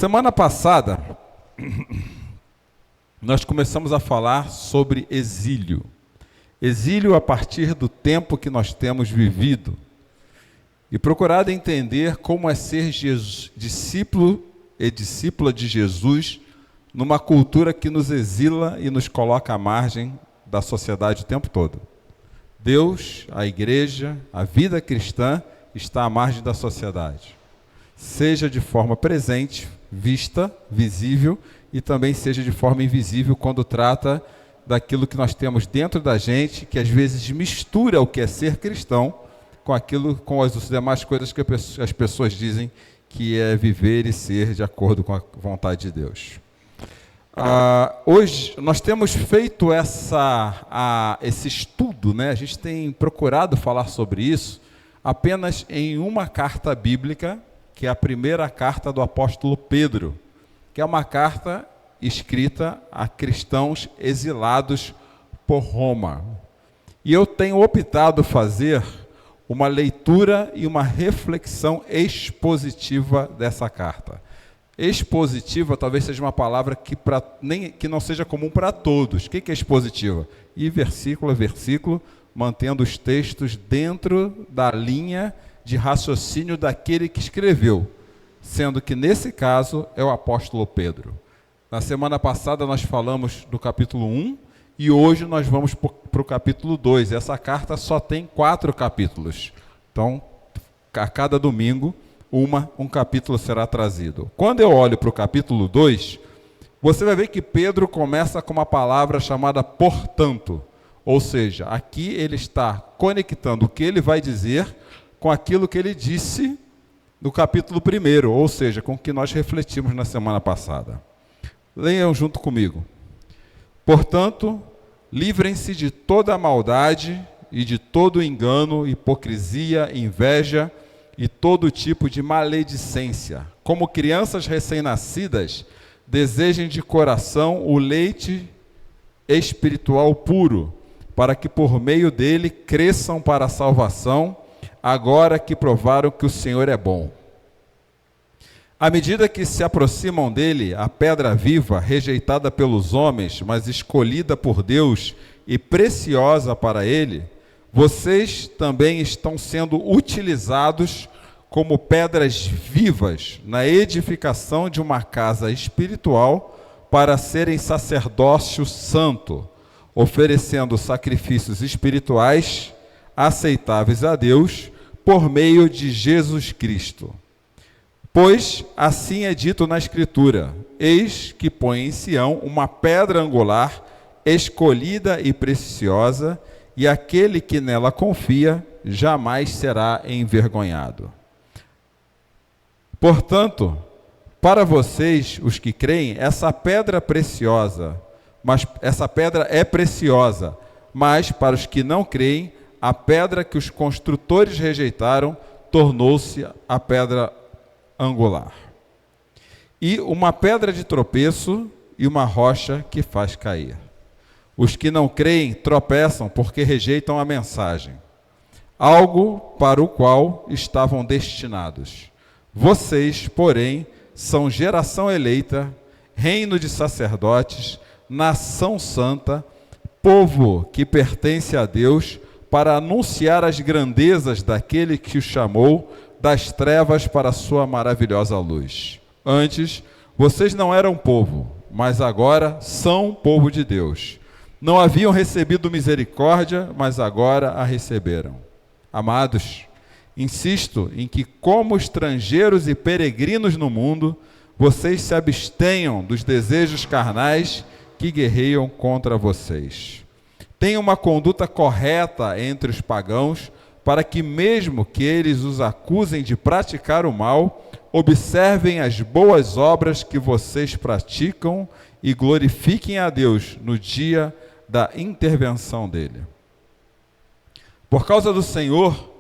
Semana passada, nós começamos a falar sobre exílio. Exílio a partir do tempo que nós temos vivido. E procurado entender como é ser discípulo e discípula de Jesus numa cultura que nos exila e nos coloca à margem da sociedade o tempo todo. Deus, a igreja, a vida cristã está à margem da sociedade. Seja de forma presente, vista, visível, e também seja de forma invisível quando trata daquilo que nós temos dentro da gente, que às vezes mistura o que é ser cristão com as demais coisas que as pessoas dizem que é viver e ser de acordo com a vontade de Deus. Hoje nós temos feito esse estudo, né? A gente tem procurado falar sobre isso apenas em uma carta bíblica, que é a primeira carta do apóstolo Pedro, que é uma carta escrita a cristãos exilados por Roma. E eu tenho optado fazer uma leitura e uma reflexão expositiva dessa carta. Expositiva talvez seja uma palavra que não seja comum para todos. O que é expositiva? Ir versículo a versículo, mantendo os textos dentro da linha de raciocínio daquele que escreveu, sendo que nesse caso é o apóstolo Pedro. Na semana passada nós falamos do capítulo 1 e hoje nós vamos para o capítulo 2. Essa carta só tem 4 capítulos. Então, a cada domingo, um capítulo será trazido. Quando eu olho para o capítulo 2, você vai ver que Pedro começa com uma palavra chamada portanto. Ou seja, aqui ele está conectando o que ele vai dizer com aquilo que ele disse no capítulo 1, ou seja, com o que nós refletimos na semana passada. Leiam junto comigo. Portanto, livrem-se de toda a maldade e de todo engano, hipocrisia, inveja e todo tipo de maledicência. Como crianças recém-nascidas, desejem de coração o leite espiritual puro, para que por meio dele cresçam para a salvação, agora que provaram que o Senhor é bom. À medida que se aproximam dele, a pedra viva, rejeitada pelos homens, mas escolhida por Deus e preciosa para ele, vocês também estão sendo utilizados como pedras vivas na edificação de uma casa espiritual para serem sacerdócio santo, oferecendo sacrifícios espirituais aceitáveis a Deus por meio de Jesus Cristo. Pois assim é dito na Escritura: eis que põe em Sião uma pedra angular, escolhida e preciosa, e aquele que nela confia jamais será envergonhado. Portanto, para vocês, os que creem, essa pedra é preciosa, mas para os que não creem, a pedra que os construtores rejeitaram tornou-se a pedra angular. E uma pedra de tropeço e uma rocha que faz cair. Os que não creem tropeçam porque rejeitam a mensagem, algo para o qual estavam destinados. Vocês, porém, são geração eleita, reino de sacerdotes, nação santa, povo que pertence a Deus, para anunciar as grandezas daquele que o chamou das trevas para a sua maravilhosa luz. Antes, vocês não eram povo, mas agora são povo de Deus. Não haviam recebido misericórdia, mas agora a receberam. Amados, insisto em que, como estrangeiros e peregrinos no mundo, vocês se abstenham dos desejos carnais que guerreiam contra vocês. Tenham uma conduta correta entre os pagãos, para que, mesmo que eles os acusem de praticar o mal, observem as boas obras que vocês praticam e glorifiquem a Deus no dia da intervenção dele. Por causa do Senhor,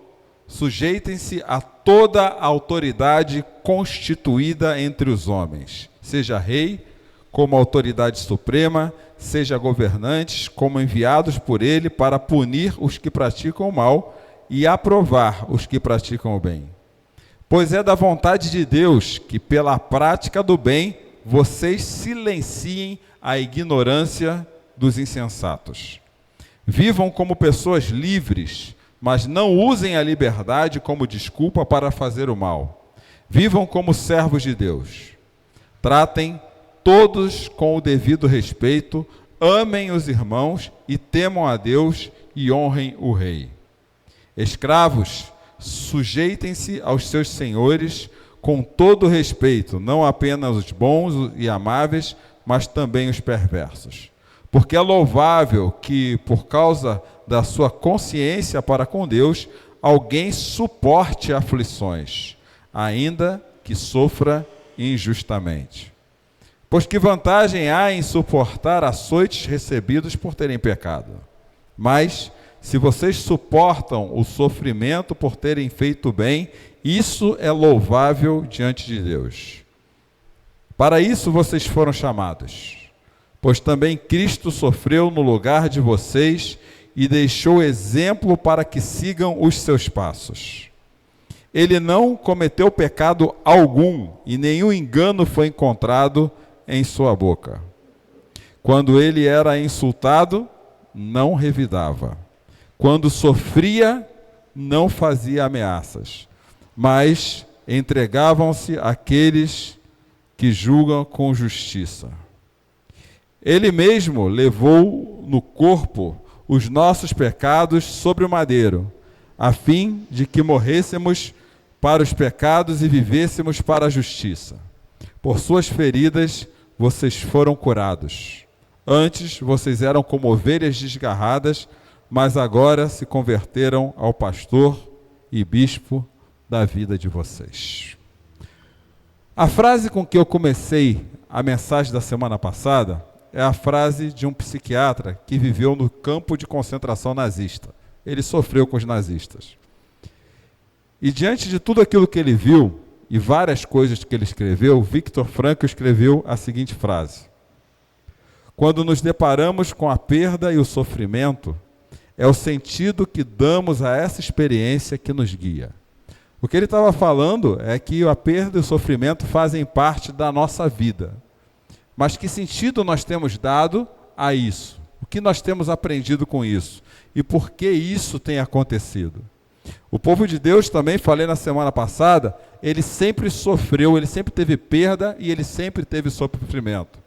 sujeitem-se a toda a autoridade constituída entre os homens, seja rei como autoridade suprema, seja governantes como enviados por ele para punir os que praticam o mal e aprovar os que praticam o bem. Pois é da vontade de Deus que, pela prática do bem, vocês silenciem a ignorância dos insensatos. Vivam como pessoas livres, mas não usem a liberdade como desculpa para fazer o mal. Vivam como servos de Deus. Tratem todos com o devido respeito, amem os irmãos e temam a Deus e honrem o rei. Escravos, sujeitem-se aos seus senhores com todo respeito, não apenas os bons e amáveis, mas também os perversos. Porque é louvável que, por causa da sua consciência para com Deus, alguém suporte aflições, ainda que sofra injustamente. Pois que vantagem há em suportar açoites recebidos por terem pecado? Mas, se vocês suportam o sofrimento por terem feito bem, isso é louvável diante de Deus. Para isso vocês foram chamados, pois também Cristo sofreu no lugar de vocês e deixou exemplo para que sigam os seus passos. Ele não cometeu pecado algum e nenhum engano foi encontrado em sua boca. Quando ele era insultado, não revidava. Quando sofria, não fazia ameaças, mas entregavam-se àqueles que julgam com justiça. Ele mesmo levou no corpo os nossos pecados sobre o madeiro, a fim de que morrêssemos para os pecados e vivêssemos para a justiça. Por suas feridas vocês foram curados. Antes vocês eram como ovelhas desgarradas, mas agora se converteram ao pastor e bispo da vida de vocês. A frase com que eu comecei a mensagem da semana passada é a frase de um psiquiatra que viveu no campo de concentração nazista. Ele sofreu com os nazistas. E diante de tudo aquilo que ele viu, e várias coisas que ele escreveu, Viktor Frankl escreveu a seguinte frase: quando nos deparamos com a perda e o sofrimento, é o sentido que damos a essa experiência que nos guia. O que ele estava falando é que a perda e o sofrimento fazem parte da nossa vida. Mas que sentido nós temos dado a isso? O que nós temos aprendido com isso? E por que isso tem acontecido? O povo de Deus, também falei na semana passada, ele sempre sofreu, ele sempre teve perda e ele sempre teve sofrimento.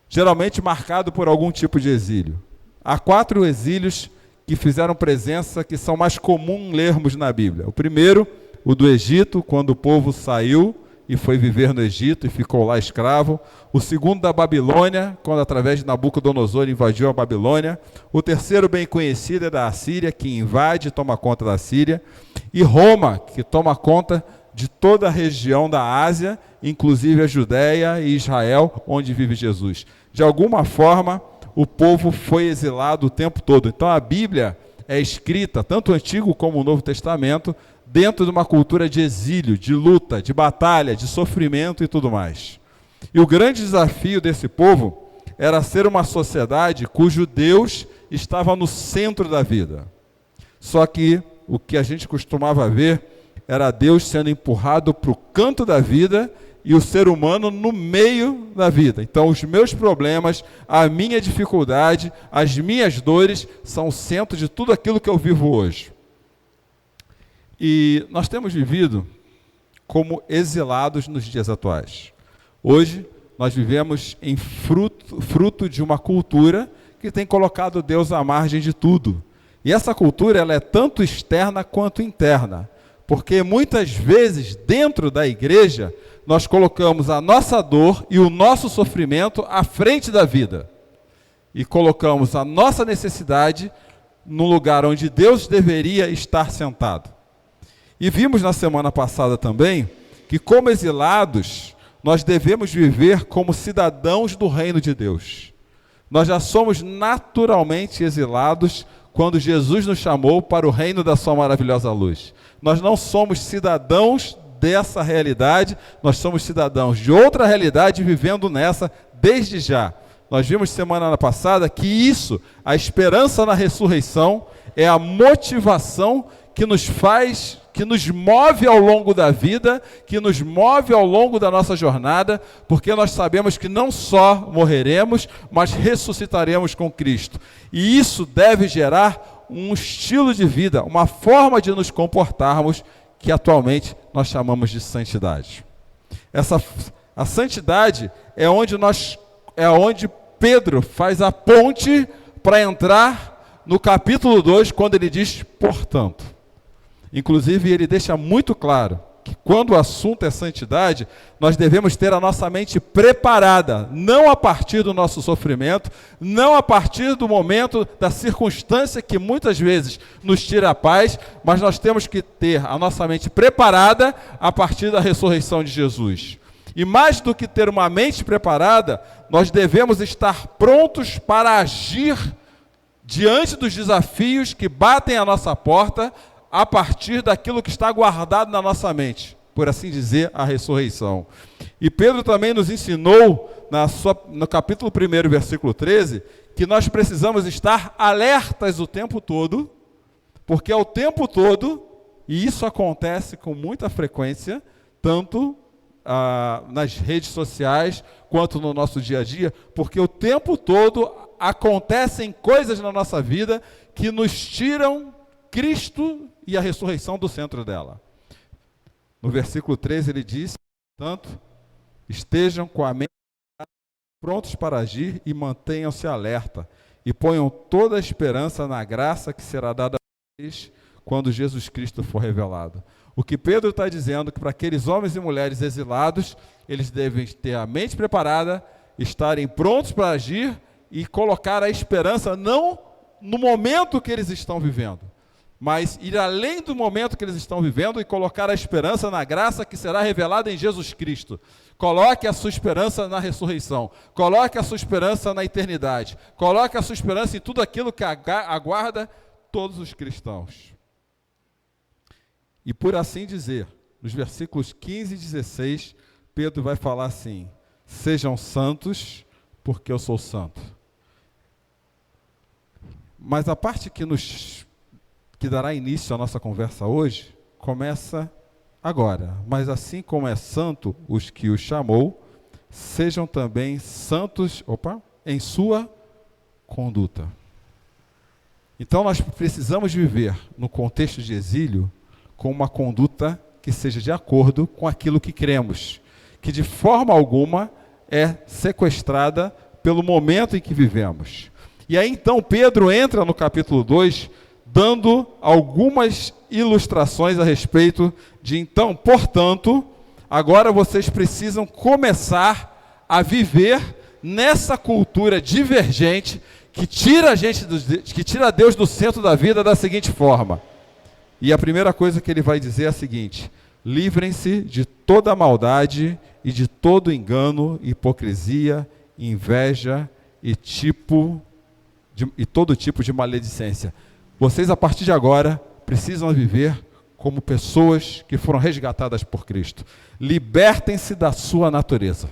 Geralmente marcado por algum tipo de exílio. Há 4 exílios que fizeram presença, que são mais comuns lermos na Bíblia. O primeiro, o do Egito, quando o povo saiu e foi viver no Egito e ficou lá escravo. O segundo, da Babilônia, quando através de Nabucodonosor invadiu a Babilônia. O terceiro, bem conhecido, é da Assíria, que invade e toma conta da Síria. E Roma, que toma conta de toda a região da Ásia, inclusive a Judéia e Israel, onde vive Jesus. De alguma forma, o povo foi exilado o tempo todo. Então a Bíblia é escrita, tanto o Antigo como o Novo Testamento, dentro de uma cultura de exílio, de luta, de batalha, de sofrimento e tudo mais. E o grande desafio desse povo era ser uma sociedade cujo Deus estava no centro da vida. Só que o que a gente costumava ver era Deus sendo empurrado para o canto da vida e o ser humano no meio da vida. Então os meus problemas, a minha dificuldade, as minhas dores são o centro de tudo aquilo que eu vivo hoje. E nós temos vivido como exilados nos dias atuais. Hoje, nós vivemos em fruto de uma cultura que tem colocado Deus à margem de tudo. E essa cultura ela é tanto externa quanto interna. Porque muitas vezes, dentro da igreja, nós colocamos a nossa dor e o nosso sofrimento à frente da vida. E colocamos a nossa necessidade no lugar onde Deus deveria estar sentado. E vimos na semana passada também que, como exilados, nós devemos viver como cidadãos do reino de Deus. Nós já somos naturalmente exilados quando Jesus nos chamou para o reino da sua maravilhosa luz. Nós não somos cidadãos dessa realidade, nós somos cidadãos de outra realidade vivendo nessa desde já. Nós vimos semana passada que isso, a esperança na ressurreição, é a motivação que nos faz que nos move ao longo da vida, que nos move ao longo da nossa jornada, porque nós sabemos que não só morreremos, mas ressuscitaremos com Cristo. E isso deve gerar um estilo de vida, uma forma de nos comportarmos que atualmente nós chamamos de santidade. A santidade é onde Pedro faz a ponte para entrar no capítulo 2, quando ele diz, portanto. Inclusive, ele deixa muito claro que quando o assunto é santidade, nós devemos ter a nossa mente preparada, não a partir do nosso sofrimento, não a partir do momento, da circunstância que muitas vezes nos tira a paz, mas nós temos que ter a nossa mente preparada a partir da ressurreição de Jesus. E mais do que ter uma mente preparada, nós devemos estar prontos para agir diante dos desafios que batem à nossa porta, a partir daquilo que está guardado na nossa mente, por assim dizer, a ressurreição. E Pedro também nos ensinou, no capítulo 1, versículo 13, que nós precisamos estar alertas o tempo todo, porque é o tempo todo, e isso acontece com muita frequência, tanto nas redes sociais, quanto no nosso dia a dia, porque o tempo todo acontecem coisas na nossa vida que nos tiram Cristo e a ressurreição do centro dela. No versículo 13 ele diz, portanto, estejam com a mente prontos para agir e mantenham-se alerta, e ponham toda a esperança na graça que será dada a vocês quando Jesus Cristo for revelado. O que Pedro está dizendo é que para aqueles homens e mulheres exilados, eles devem ter a mente preparada, estarem prontos para agir e colocar a esperança não no momento que eles estão vivendo, mas ir além do momento que eles estão vivendo e colocar a esperança na graça que será revelada em Jesus Cristo. Coloque a sua esperança na ressurreição, coloque a sua esperança na eternidade, coloque a sua esperança em tudo aquilo que aguarda todos os cristãos. E por assim dizer, nos versículos 15 e 16, Pedro vai falar assim, sejam santos, porque eu sou santo. Mas a parte que dará início à nossa conversa hoje, começa agora. Mas assim como é santo os que o chamou, sejam também santos, em sua conduta. Então nós precisamos viver no contexto de exílio com uma conduta que seja de acordo com aquilo que cremos, que de forma alguma é sequestrada pelo momento em que vivemos. E aí então Pedro entra no capítulo 2, dando algumas ilustrações a respeito de, então, portanto, agora vocês precisam começar a viver nessa cultura divergente que tira Deus do centro da vida da seguinte forma. E a primeira coisa que ele vai dizer é a seguinte: livrem-se de toda maldade e de todo engano, hipocrisia, inveja e todo tipo de maledicência. Vocês, a partir de agora, precisam viver como pessoas que foram resgatadas por Cristo. Libertem-se da sua natureza.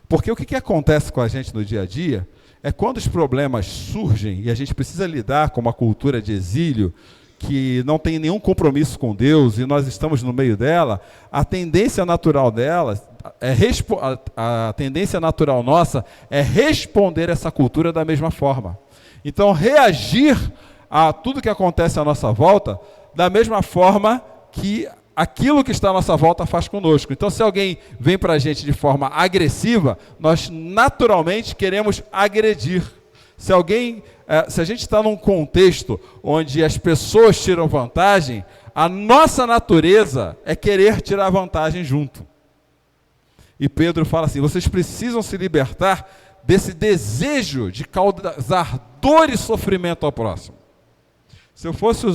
Porque o que acontece com a gente no dia a dia é quando os problemas surgem e a gente precisa lidar com uma cultura de exílio que não tem nenhum compromisso com Deus e nós estamos no meio dela, a tendência natural dela, a tendência natural nossa é responder essa cultura da mesma forma. Então, reagir a tudo que acontece à nossa volta da mesma forma que aquilo que está à nossa volta faz conosco. Então, se alguém vem para a gente de forma agressiva, nós naturalmente queremos agredir. Se a gente está num contexto onde as pessoas tiram vantagem, a nossa natureza é querer tirar vantagem junto. E Pedro fala assim, vocês precisam se libertar desse desejo de causar dor e sofrimento ao próximo. Se eu fosse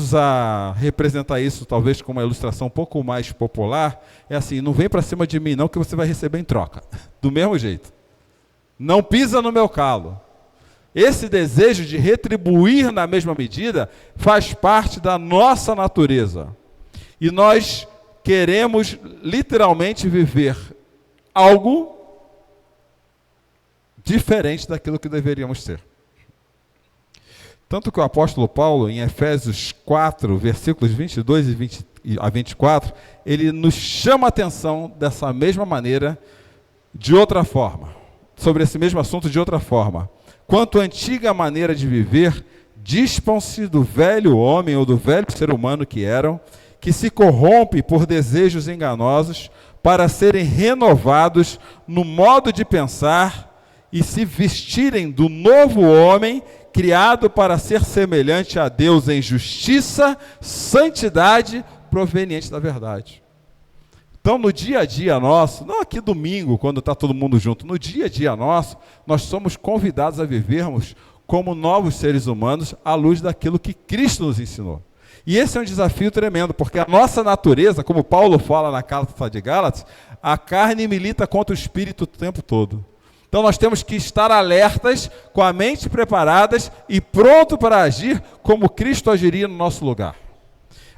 representar isso talvez com uma ilustração um pouco mais popular, é assim, não vem para cima de mim não que você vai receber em troca. Do mesmo jeito. Não pisa no meu calo. Esse desejo de retribuir na mesma medida faz parte da nossa natureza. E nós queremos literalmente viver algo diferente daquilo que deveríamos ser. Tanto que o apóstolo Paulo, em Efésios 4, versículos 22 a 24, ele nos chama a atenção dessa mesma maneira, de outra forma, sobre esse mesmo assunto de outra forma. Quanto à antiga maneira de viver, dispam-se do velho homem ou do velho ser humano que eram, que se corrompe por desejos enganosos, para serem renovados no modo de pensar e se vestirem do novo homem, criado para ser semelhante a Deus em justiça, santidade, proveniente da verdade. Então, no dia a dia nosso, não aqui domingo, quando está todo mundo junto, no dia a dia nosso, nós somos convidados a vivermos como novos seres humanos à luz daquilo que Cristo nos ensinou. E esse é um desafio tremendo, porque a nossa natureza, como Paulo fala na carta de Gálatas, a carne milita contra o espírito o tempo todo. Então nós temos que estar alertas, com a mente preparadas e pronto para agir como Cristo agiria no nosso lugar.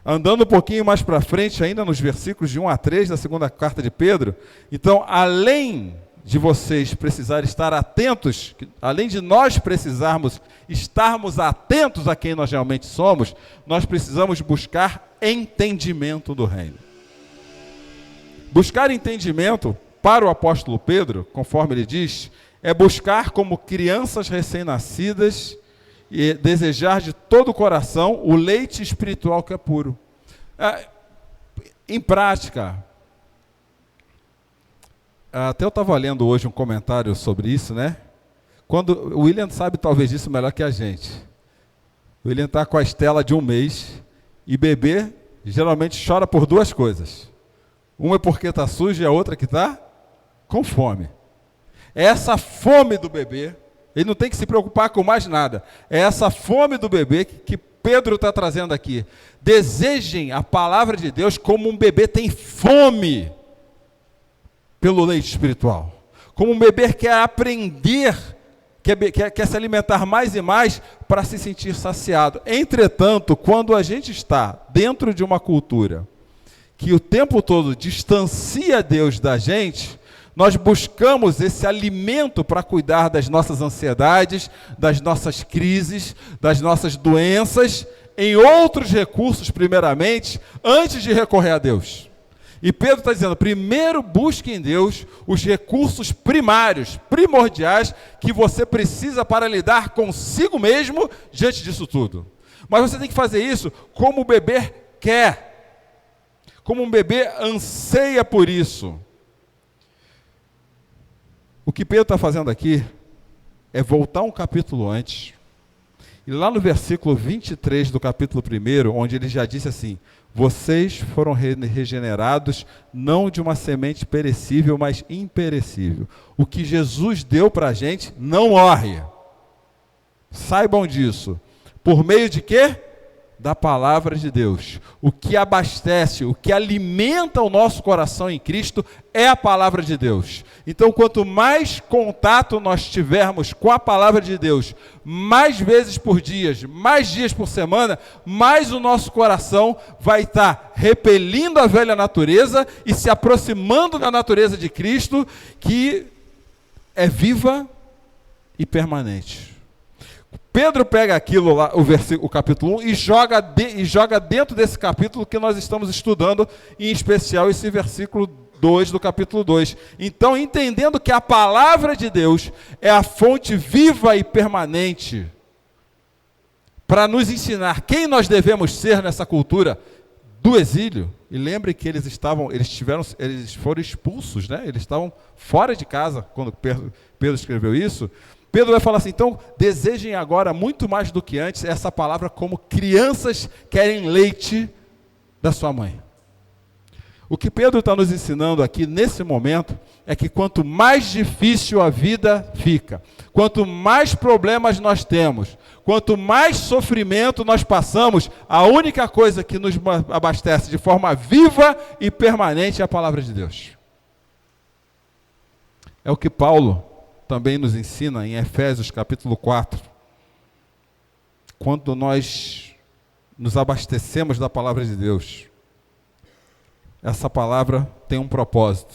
Andando um pouquinho mais para frente, ainda nos versículos de 1 a 3 da segunda carta de Pedro, então, além de vocês precisarem estar atentos, além de nós precisarmos estarmos atentos a quem nós realmente somos, nós precisamos buscar entendimento do reino. Buscar entendimento, para o apóstolo Pedro, conforme ele diz, é buscar como crianças recém-nascidas e desejar de todo o coração o leite espiritual que é puro. Em prática, até eu estava lendo hoje um comentário sobre isso, né? Quando o William sabe talvez disso melhor que a gente. O William está com a Estela de 1 mês e bebê geralmente chora por duas coisas. Uma é porque está sujo e a outra que está com fome. É essa fome do bebê, ele não tem que se preocupar com mais nada. É essa fome do bebê que Pedro está trazendo aqui. Desejem a palavra de Deus como um bebê tem fome pelo leite espiritual. Como um bebê quer aprender, quer se alimentar mais e mais para se sentir saciado. Entretanto, quando a gente está dentro de uma cultura que o tempo todo distancia Deus da gente, nós buscamos esse alimento para cuidar das nossas ansiedades, das nossas crises, das nossas doenças, em outros recursos primeiramente, antes de recorrer a Deus. E Pedro está dizendo, primeiro busque em Deus os recursos primários, primordiais, que você precisa para lidar consigo mesmo diante disso tudo. Mas você tem que fazer isso como o bebê quer, como um bebê anseia por isso. O que Pedro está fazendo aqui é voltar um capítulo antes, e lá no versículo 23 do capítulo 1, onde ele já disse assim, vocês foram regenerados não de uma semente perecível, mas imperecível. O que Jesus deu para a gente não morre. Saibam disso. Por meio de quê? Da palavra de Deus. O que abastece, o que alimenta o nosso coração em Cristo é a palavra de Deus. Então, quanto mais contato nós tivermos com a palavra de Deus, mais vezes por dia, mais dias por semana, mais o nosso coração vai estar repelindo a velha natureza e se aproximando da natureza de Cristo, que é viva e permanente. Pedro pega aquilo lá, o capítulo 1, e joga dentro desse capítulo que nós estamos estudando, em especial esse versículo 2 do capítulo 2. Então, entendendo que a palavra de Deus é a fonte viva e permanente para nos ensinar quem nós devemos ser nessa cultura do exílio. E lembre que eles foram expulsos, né? Eles estavam fora de casa quando Pedro escreveu isso. Pedro vai falar assim, então, desejem agora, muito mais do que antes, essa palavra como crianças querem leite da sua mãe. O que Pedro está nos ensinando aqui, nesse momento, é que quanto mais difícil a vida fica, quanto mais problemas nós temos, quanto mais sofrimento nós passamos, a única coisa que nos abastece de forma viva e permanente é a palavra de Deus. É o que Paulo também nos ensina em Efésios capítulo 4, quando nós nos abastecemos da palavra de Deus, essa palavra tem um propósito,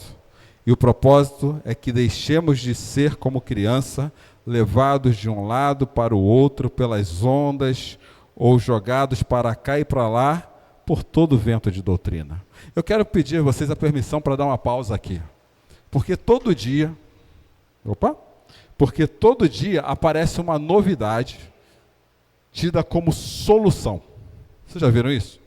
e o propósito é que deixemos de ser como criança, levados de um lado para o outro pelas ondas, ou jogados para cá e para lá, por todo vento de doutrina. Eu quero pedir a vocês a permissão para dar uma pausa aqui. Porque todo dia aparece uma novidade tida como solução. Vocês já viram isso?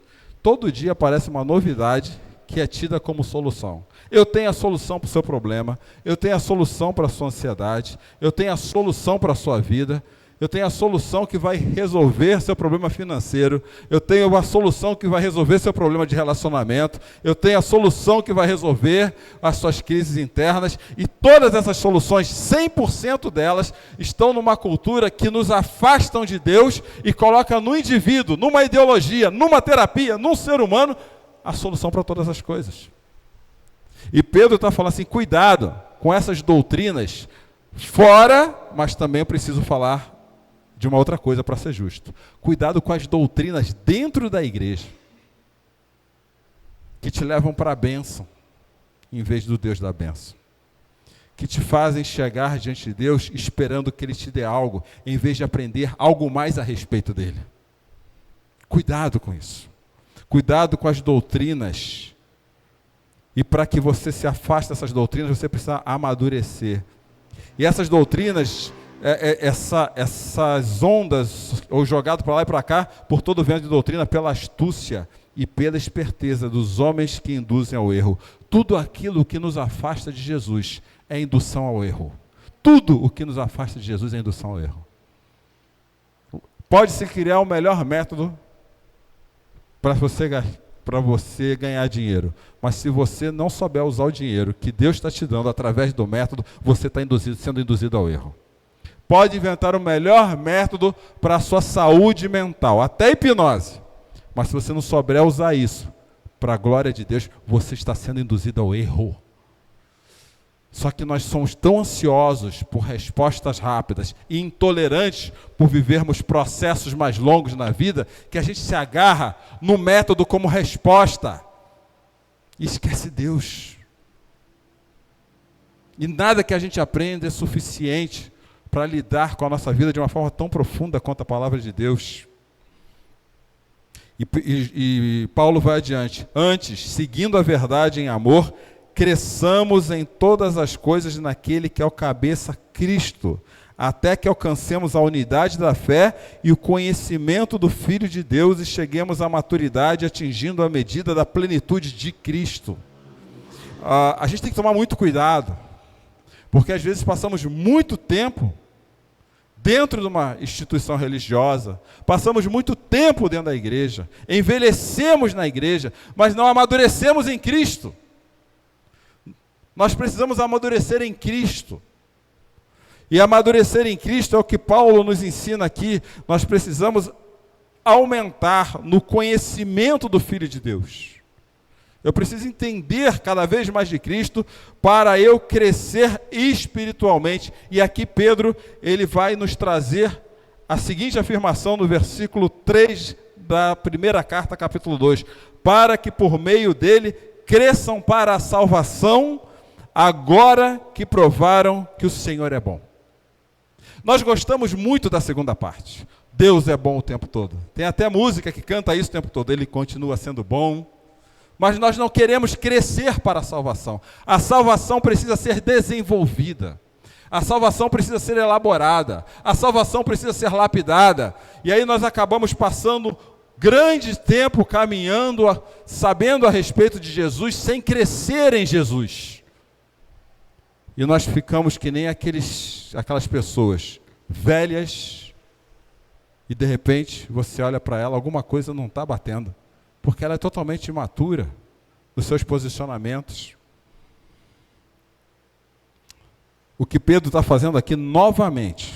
Todo dia aparece uma novidade que é tida como solução. Eu tenho a solução para o seu problema, eu tenho a solução para a sua ansiedade, eu tenho a solução para a sua vida, eu tenho a solução que vai resolver seu problema financeiro, eu tenho a solução que vai resolver seu problema de relacionamento, eu tenho a solução que vai resolver as suas crises internas, e todas essas soluções, 100% delas, estão numa cultura que nos afastam de Deus e coloca no indivíduo, numa ideologia, numa terapia, num ser humano, a solução para todas as coisas. E Pedro está falando assim, cuidado com essas doutrinas fora, mas também eu preciso falar de uma outra coisa para ser justo. Cuidado com as doutrinas dentro da igreja, que te levam para a bênção, em vez do Deus da bênção. Que te fazem chegar diante de Deus esperando que Ele te dê algo, em vez de aprender algo mais a respeito dEle. Cuidado com isso. Cuidado com as doutrinas. E para que você se afaste dessas doutrinas, você precisa amadurecer. E essas doutrinas, essas ondas, ou jogado para lá e para cá, por todo o vento de doutrina, pela astúcia e pela esperteza dos homens que induzem ao erro. Tudo aquilo que nos afasta de Jesus é indução ao erro. Tudo o que nos afasta de Jesus é indução ao erro. Pode-se criar o melhor método para você ganhar dinheiro, mas se você não souber usar o dinheiro que Deus está te dando através do método, você está sendo induzido ao erro. Pode inventar o melhor método para a sua saúde mental, até hipnose, mas se você não souber usar isso para a glória de Deus, você está sendo induzido ao erro. Só que nós somos tão ansiosos por respostas rápidas e intolerantes por vivermos processos mais longos na vida, que a gente se agarra no método como resposta e esquece Deus. E nada que a gente aprenda é suficiente para lidar com a nossa vida de uma forma tão profunda quanto a palavra de Deus. E Paulo vai adiante. Antes, seguindo a verdade em amor, cresçamos em todas as coisas naquele que é o cabeça, Cristo, até que alcancemos a unidade da fé e o conhecimento do Filho de Deus e cheguemos à maturidade, atingindo a medida da plenitude de Cristo. A gente tem que tomar muito cuidado, porque às vezes passamos muito tempo dentro de uma instituição religiosa, passamos muito tempo dentro da igreja, envelhecemos na igreja, mas não amadurecemos em Cristo. Nós precisamos amadurecer em Cristo. E amadurecer em Cristo é o que Paulo nos ensina aqui. Nós precisamos aumentar no conhecimento do Filho de Deus. Eu preciso entender cada vez mais de Cristo para eu crescer espiritualmente. E aqui Pedro, ele vai nos trazer a seguinte afirmação no versículo 3 da primeira carta, capítulo 2. Para que por meio dele cresçam para a salvação, agora que provaram que o Senhor é bom. Nós gostamos muito da segunda parte. Deus é bom o tempo todo. Tem até música que canta isso o tempo todo. Ele continua sendo bom. Mas nós não queremos crescer para a salvação. A salvação precisa ser desenvolvida. A salvação precisa ser elaborada. A salvação precisa ser lapidada. E aí nós acabamos passando grande tempo caminhando, sabendo a respeito de Jesus, sem crescer em Jesus. E nós ficamos que nem aquelas pessoas velhas e de repente você olha para ela, alguma coisa não está batendo, porque ela é totalmente imatura nos seus posicionamentos. O que Pedro está fazendo aqui novamente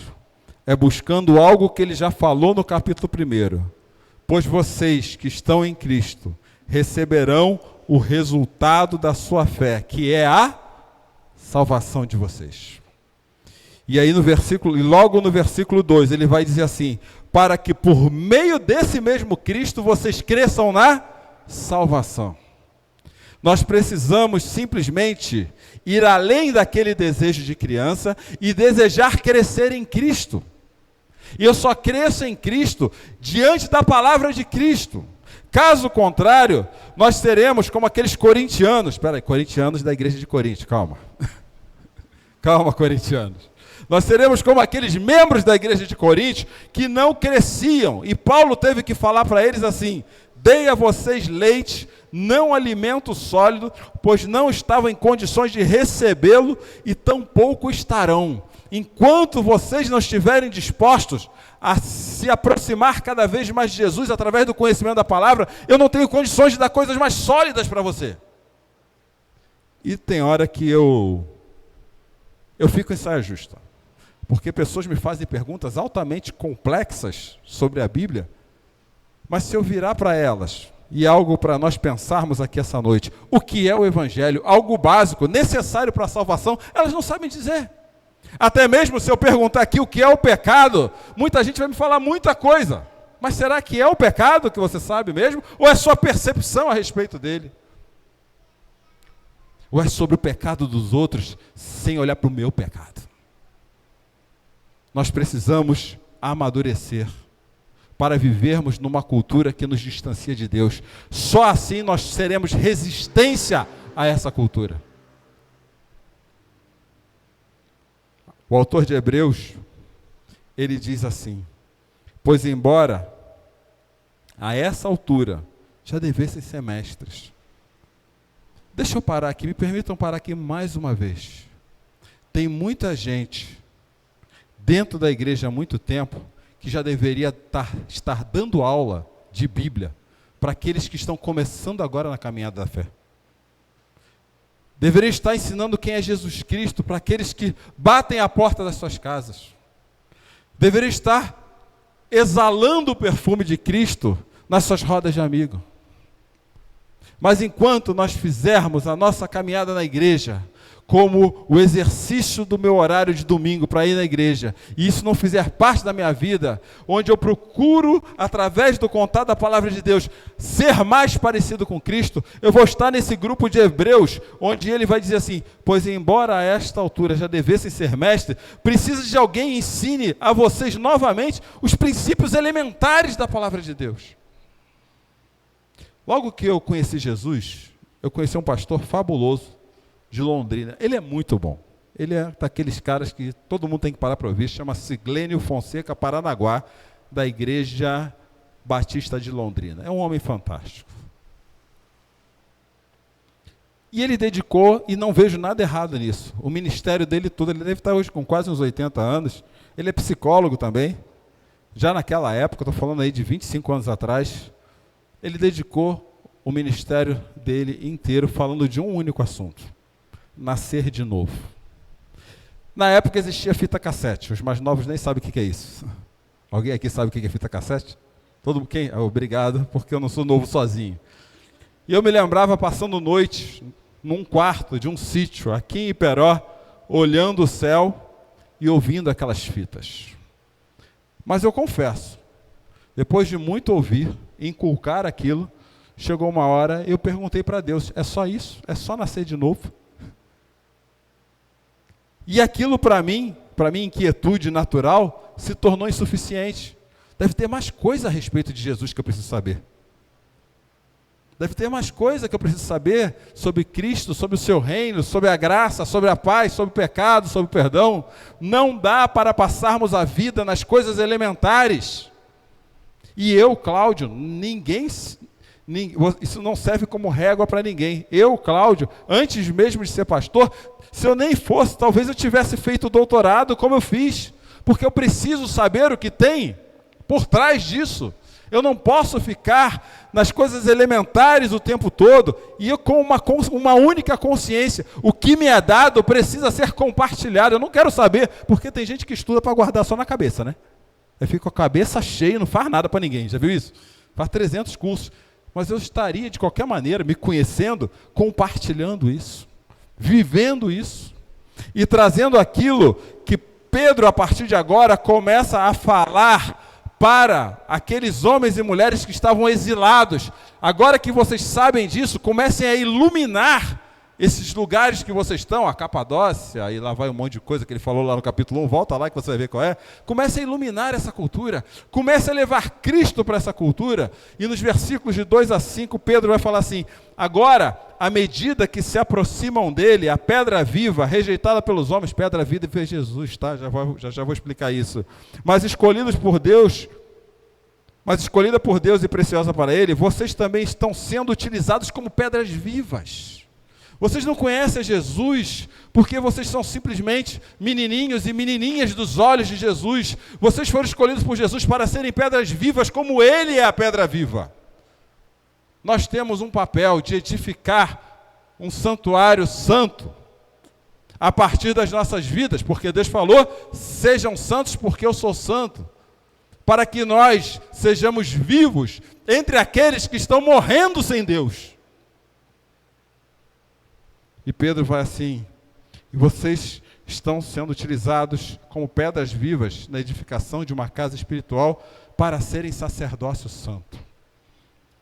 é buscando algo que ele já falou no capítulo 1. Pois vocês que estão em Cristo receberão o resultado da sua fé, que é a salvação de vocês. E aí logo no versículo 2, ele vai dizer assim: para que por meio desse mesmo Cristo vocês cresçam na salvação. Nós precisamos simplesmente ir além daquele desejo de criança e desejar crescer em Cristo. E eu só cresço em Cristo diante da palavra de Cristo. Caso contrário, nós seremos como aqueles corintianos. Espera aí, corintianos da igreja de Corinto, calma. Calma, corintianos. Nós seremos como aqueles membros da igreja de Corinto que não cresciam. E Paulo teve que falar para eles assim: dei a vocês leite, não alimento sólido, pois não estavam em condições de recebê-lo e tampouco estarão. Enquanto vocês não estiverem dispostos a se aproximar cada vez mais de Jesus através do conhecimento da palavra, eu não tenho condições de dar coisas mais sólidas para você. E tem hora que eu fico em saia justa, porque pessoas me fazem perguntas altamente complexas sobre a Bíblia, mas se eu virar para elas, e algo para nós pensarmos aqui essa noite, o que é o Evangelho, algo básico, necessário para a salvação, elas não sabem dizer. Até mesmo se eu perguntar aqui o que é o pecado, muita gente vai me falar muita coisa, mas será que é o pecado que você sabe mesmo? Ou é sua percepção a respeito dele? Ou é sobre o pecado dos outros, sem olhar para o meu pecado? Nós precisamos amadurecer para vivermos numa cultura que nos distancia de Deus. Só assim nós seremos resistência a essa cultura. O autor de Hebreus, ele diz assim: pois embora a essa altura já devessem ser mestres. Deixa eu parar aqui, me permitam parar aqui mais uma vez. Tem muita gente dentro da igreja há muito tempo que já deveria estar dando aula de Bíblia para aqueles que estão começando agora na caminhada da fé. Deveria estar ensinando quem é Jesus Cristo para aqueles que batem a porta das suas casas. Deveria estar exalando o perfume de Cristo nas suas rodas de amigo. Mas enquanto nós fizermos a nossa caminhada na igreja como o exercício do meu horário de domingo para ir na igreja, e isso não fizer parte da minha vida, onde eu procuro, através do contato da palavra de Deus, ser mais parecido com Cristo, eu vou estar nesse grupo de Hebreus, onde ele vai dizer assim: pois embora a esta altura já devessem ser mestres, precisa de alguém que ensine a vocês novamente os princípios elementares da palavra de Deus. Logo que eu conheci Jesus, eu conheci um pastor fabuloso, de Londrina. Ele é muito bom. Ele é daqueles caras que todo mundo tem que parar para ouvir. Chama-se Glênio Fonseca Paranaguá, da Igreja Batista de Londrina. É um homem fantástico. E ele dedicou, e não vejo nada errado nisso, o ministério dele todo. Ele deve estar hoje com quase uns 80 anos. Ele é psicólogo também. Já naquela época, estou falando aí de 25 anos atrás, ele dedicou o ministério dele inteiro falando de um único assunto: nascer de novo. Na época existia fita cassete. Os mais novos nem sabem o que é isso. Alguém aqui sabe o que é fita cassete? Todo mundo? Quem? Obrigado, porque eu não sou novo sozinho. E eu me lembrava passando noite num quarto de um sítio aqui em Iperó, olhando o céu e ouvindo aquelas fitas. Mas eu confesso, depois de muito ouvir, inculcar aquilo, chegou uma hora, eu perguntei para Deus: é só isso? É só nascer de novo? E aquilo para mim, minha inquietude natural, se tornou insuficiente. Deve ter mais coisa a respeito de Jesus que eu preciso saber. Deve ter mais coisa que eu preciso saber sobre Cristo, sobre o seu reino, sobre a graça, sobre a paz, sobre o pecado, sobre o perdão. Não dá para passarmos a vida nas coisas elementares. E eu, Cláudio, isso não serve como régua para ninguém. Eu, Cláudio, antes mesmo de ser pastor, se eu nem fosse, talvez eu tivesse feito doutorado como eu fiz, porque eu preciso saber o que tem por trás disso. Eu não posso ficar nas coisas elementares o tempo todo, e eu com uma única consciência: o que me é dado precisa ser compartilhado. Eu não quero saber, porque tem gente que estuda para guardar só na cabeça, né? Eu fico com a cabeça cheia e não faz nada para ninguém, já viu isso? Faz 300 cursos. Mas eu estaria, de qualquer maneira, me conhecendo, compartilhando isso, vivendo isso, e trazendo aquilo que Pedro, a partir de agora, começa a falar para aqueles homens e mulheres que estavam exilados. Agora que vocês sabem disso, comecem a iluminar esses lugares que vocês estão, a Capadócia, e lá vai um monte de coisa que ele falou lá no capítulo 1, volta lá que você vai ver qual é, comece a iluminar essa cultura, comece a levar Cristo para essa cultura, e nos versículos de 2 a 5, Pedro vai falar assim: agora, à medida que se aproximam dele, a pedra viva, rejeitada pelos homens, pedra viva é Jesus, tá? Já vou explicar isso, mas escolhida por Deus e preciosa para ele, vocês também estão sendo utilizados como pedras vivas. Vocês não conhecem Jesus porque vocês são simplesmente menininhos e menininhas dos olhos de Jesus. Vocês foram escolhidos por Jesus para serem pedras vivas como Ele é a pedra viva. Nós temos um papel de edificar um santuário santo a partir das nossas vidas, porque Deus falou: sejam santos porque eu sou santo, para que nós sejamos vivos entre aqueles que estão morrendo sem Deus. E Pedro vai assim: e vocês estão sendo utilizados como pedras vivas na edificação de uma casa espiritual para serem sacerdócio santo,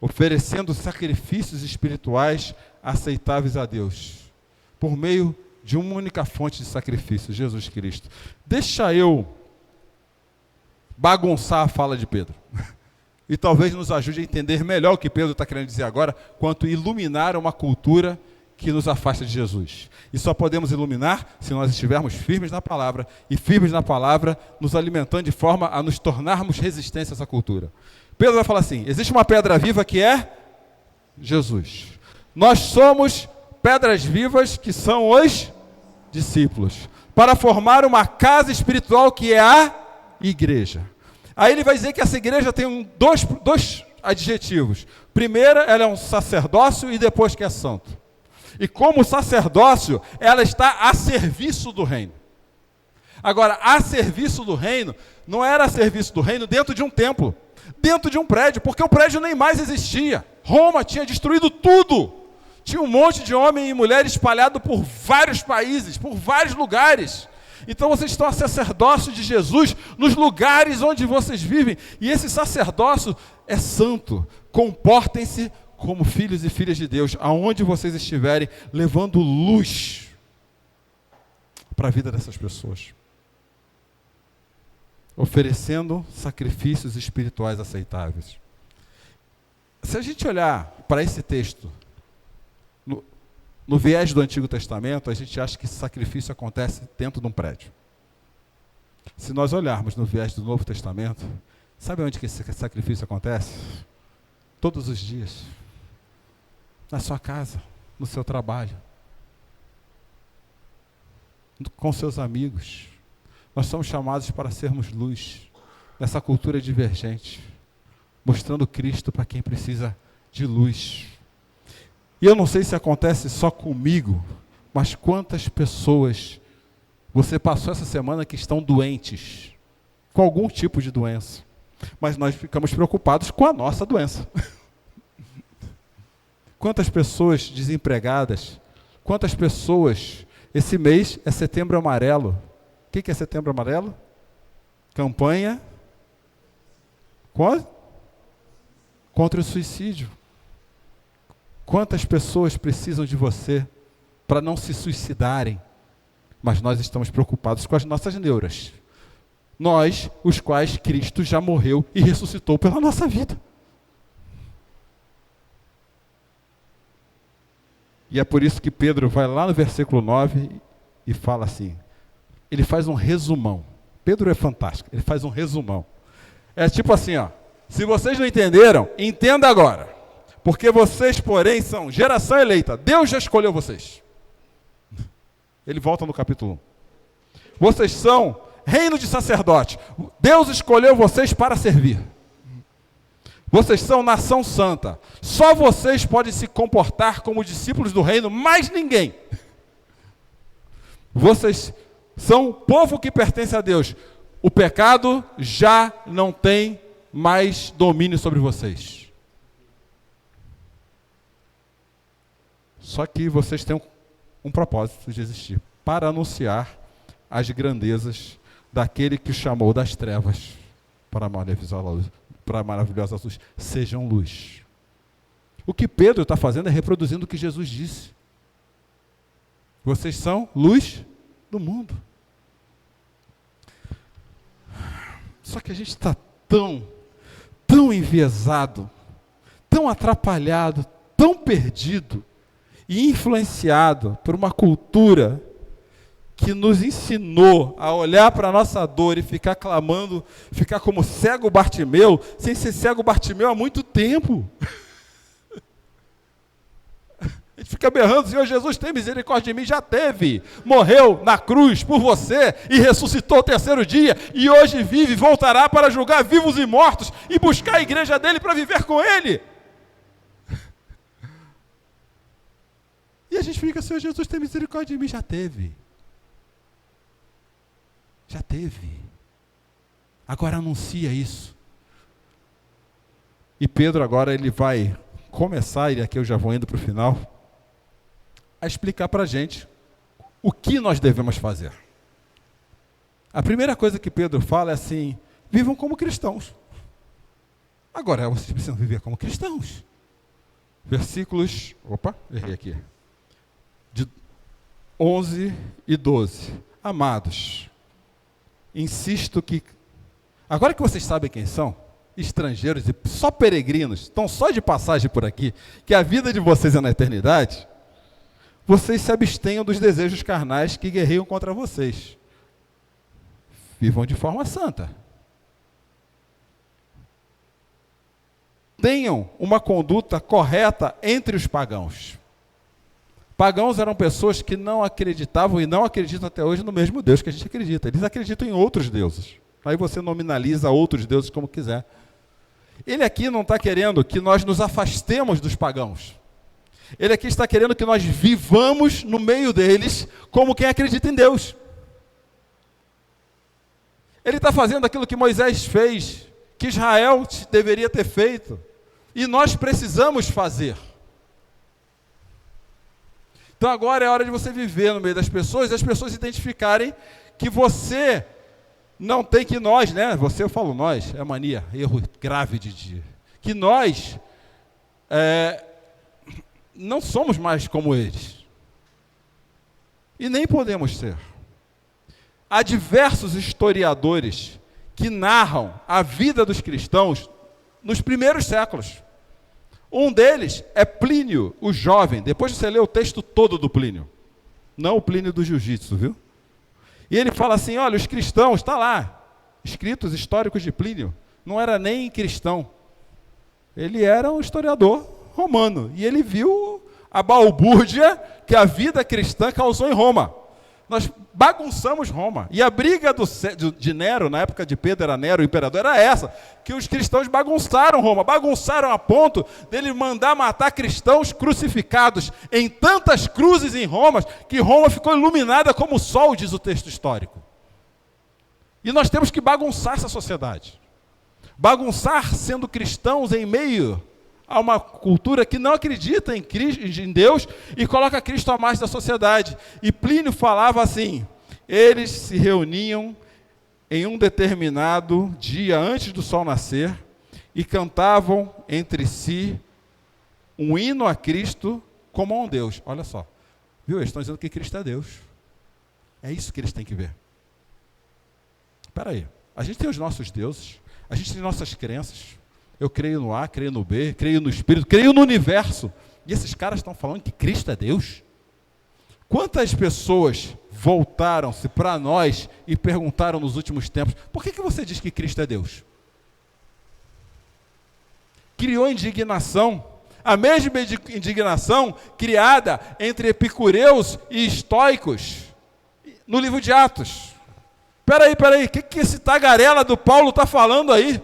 oferecendo sacrifícios espirituais aceitáveis a Deus, por meio de uma única fonte de sacrifício, Jesus Cristo. Deixa eu bagunçar a fala de Pedro, e talvez nos ajude a entender melhor o que Pedro está querendo dizer agora, quanto iluminar uma cultura que nos afasta de Jesus. E só podemos iluminar se nós estivermos firmes na palavra, e firmes na palavra, nos alimentando de forma a nos tornarmos resistentes a essa cultura. Pedro vai falar assim: existe uma pedra viva que é Jesus. Nós somos pedras vivas que são os discípulos, para formar uma casa espiritual que é a igreja. Aí ele vai dizer que essa igreja tem dois adjetivos. Primeiro, ela é um sacerdócio, e depois que é santo. E como sacerdócio, ela está a serviço do reino. Agora, a serviço do reino, não era a serviço do reino dentro de um templo, dentro de um prédio, porque o prédio nem mais existia. Roma tinha destruído tudo. Tinha um monte de homem e mulher espalhado por vários países, por vários lugares. Então vocês estão a sacerdócio de Jesus nos lugares onde vocês vivem. E esse sacerdócio é santo. Comportem-se como filhos e filhas de Deus, aonde vocês estiverem, levando luz para a vida dessas pessoas, oferecendo sacrifícios espirituais aceitáveis. Se a gente olhar para esse texto no viés do Antigo Testamento, a gente acha que esse sacrifício acontece dentro de um prédio. Se nós olharmos no viés do Novo Testamento, sabe onde que esse sacrifício acontece? Todos os dias. Na sua casa, no seu trabalho, com seus amigos. Nós somos chamados para sermos luz nessa cultura divergente, mostrando Cristo para quem precisa de luz. E eu não sei se acontece só comigo, mas quantas pessoas você passou essa semana que estão doentes, com algum tipo de doença, mas nós ficamos preocupados com a nossa doença. Quantas pessoas desempregadas, quantas pessoas, esse mês é Setembro Amarelo. O que é Setembro Amarelo? Campanha contra o suicídio. Quantas pessoas precisam de você para não se suicidarem, mas nós estamos preocupados com as nossas neuras. Nós, os quais Cristo já morreu e ressuscitou pela nossa vida. E é por isso que Pedro vai lá no versículo 9 e fala assim, ele faz um resumão. Pedro é fantástico, ele faz um resumão. É tipo assim, ó, se vocês não entenderam, entenda agora. Porque vocês, porém, são geração eleita. Deus já escolheu vocês. Ele volta no capítulo 1. Vocês são reino de sacerdote. Deus escolheu vocês para servir. Vocês são nação santa. Só vocês podem se comportar como discípulos do reino, mais ninguém. Vocês são povo que pertence a Deus. O pecado já não tem mais domínio sobre vocês. Só que vocês têm um propósito de existir, para anunciar as grandezas daquele que chamou das trevas para a maravilhosa luz. Sejam luz. O que Pedro está fazendo é reproduzindo o que Jesus disse. Vocês são luz do mundo. Só que a gente está tão enviesado, tão atrapalhado, tão perdido e influenciado por uma cultura que nos ensinou a olhar para a nossa dor e ficar clamando, ficar como cego Bartimeu, sem ser cego Bartimeu há muito tempo. A gente fica berrando, Senhor Jesus, tem misericórdia de mim, já teve. Morreu na cruz por você e ressuscitou o terceiro dia, e hoje vive e voltará para julgar vivos e mortos e buscar a igreja dele para viver com ele. E a gente fica, Senhor Jesus, tem misericórdia de mim, já teve. Já teve. Agora anuncia isso. E Pedro agora ele vai começar, e aqui eu já vou indo para o final, a explicar para a gente o que nós devemos fazer. A primeira coisa que Pedro fala é assim: vivam como cristãos. Agora, vocês precisam viver como cristãos. Versículos, errei aqui, de 11 e 12. Amados, insisto que, agora que vocês sabem quem são, estrangeiros e só peregrinos, estão só de passagem por aqui, que a vida de vocês é na eternidade, vocês se abstenham dos desejos carnais que guerreiam contra vocês. Vivam de forma santa. Tenham uma conduta correta entre os pagãos. Pagãos eram pessoas que não acreditavam e não acreditam até hoje no mesmo Deus que a gente acredita. Eles acreditam em outros deuses. Aí você nominaliza outros deuses como quiser. Ele aqui não está querendo que nós nos afastemos dos pagãos. Ele aqui está querendo que nós vivamos no meio deles como quem acredita em Deus. Ele está fazendo aquilo que Moisés fez, que Israel deveria ter feito, e nós precisamos fazer. Então agora é hora de você viver no meio das pessoas, e as pessoas identificarem que você não tem, que nós, né? Você, eu falo nós, é mania, erro grave de dia. Que nós não somos mais como eles. E nem podemos ser. Há diversos historiadores que narram a vida dos cristãos nos primeiros séculos. Um deles é Plínio, o jovem. Depois você lê o texto todo do Plínio. Não o Plínio do jiu-jitsu, viu? E ele fala assim, olha, os cristãos, está lá, escritos históricos de Plínio, não era nem cristão. Ele era um historiador romano. E ele viu a balbúrdia que a vida cristã causou em Roma. Nós bagunçamos Roma. E a briga de Nero, na época de Pedro era Nero, o imperador, era essa, que os cristãos bagunçaram Roma, bagunçaram a ponto dele mandar matar cristãos crucificados em tantas cruzes em Roma, que Roma ficou iluminada como o sol, diz o texto histórico. E nós temos que bagunçar essa sociedade. Bagunçar sendo cristãos em meio a uma cultura que não acredita em Deus e coloca Cristo à margem da sociedade. E Plínio falava assim, eles se reuniam em um determinado dia antes do sol nascer e cantavam entre si um hino a Cristo como a um Deus. Olha só, viu? Eles estão dizendo que Cristo é Deus. É isso que eles têm que ver. Espera aí, a gente tem os nossos deuses, a gente tem nossas crenças. Eu creio no A, creio no B, creio no Espírito, creio no universo. E esses caras estão falando que Cristo é Deus? Quantas pessoas voltaram-se para nós e perguntaram nos últimos tempos, por que você diz que Cristo é Deus? Criou indignação, a mesma indignação criada entre epicureus e estoicos no livro de Atos. Peraí, o que esse tagarela do Paulo está falando aí?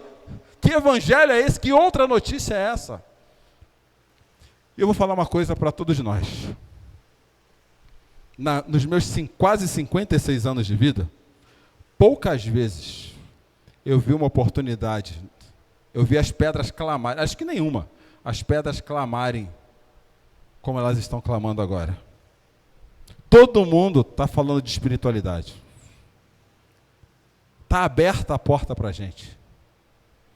Que evangelho é esse? Que outra notícia é essa? Eu vou falar uma coisa para todos nós. Nos meus quase 56 anos de vida, poucas vezes eu vi uma oportunidade, eu vi as pedras clamarem, acho que nenhuma, as pedras clamarem como elas estão clamando agora. Todo mundo está falando de espiritualidade. Está aberta a porta para a gente.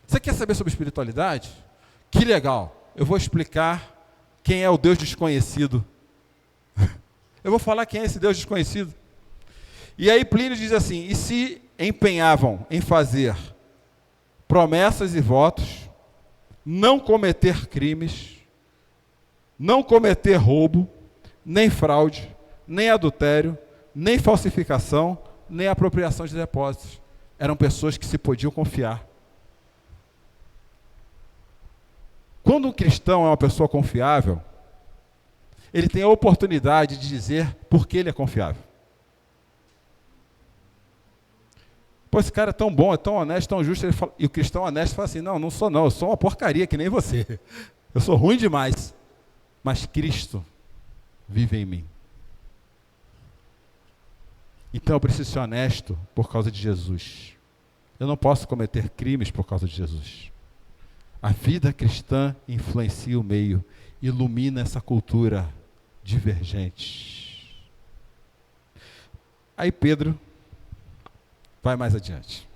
Você quer saber sobre espiritualidade? Que legal! Eu vou explicar quem é o Deus desconhecido. Eu vou falar quem é esse Deus desconhecido. E aí Plínio diz assim, e se empenhavam em fazer promessas e votos, não cometer crimes, não cometer roubo, nem fraude, nem adultério, nem falsificação, nem apropriação de depósitos. Eram pessoas que se podiam confiar. Quando um cristão é uma pessoa confiável, ele tem a oportunidade de dizer por que ele é confiável. Pô, esse cara é tão bom, é tão honesto, tão justo. E o cristão honesto fala assim, não sou não, eu sou uma porcaria que nem você. Eu sou ruim demais. Mas Cristo vive em mim. Então eu preciso ser honesto por causa de Jesus. Eu não posso cometer crimes por causa de Jesus. A vida cristã influencia o meio, ilumina essa cultura divergente. Aí Pedro vai mais adiante.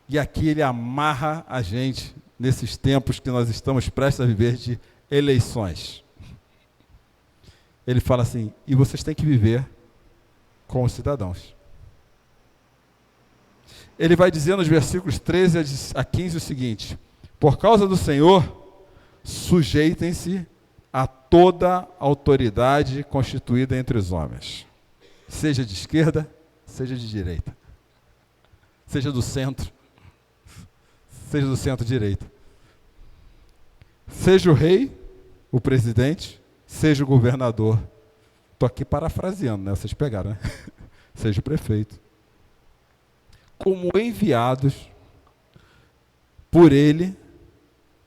E aqui ele amarra a gente nesses tempos que nós estamos prestes a viver de eleições. Ele fala assim, e vocês têm que viver com os cidadãos. Ele vai dizer nos versículos 13 a 15 o seguinte, por causa do Senhor, sujeitem-se a toda autoridade constituída entre os homens, seja de esquerda, seja de direita, seja do centro, seja do centro-direita, seja o rei, o presidente, seja o governador. Estou aqui parafraseando, né? Vocês pegaram, né? Seja o prefeito. Como enviados por ele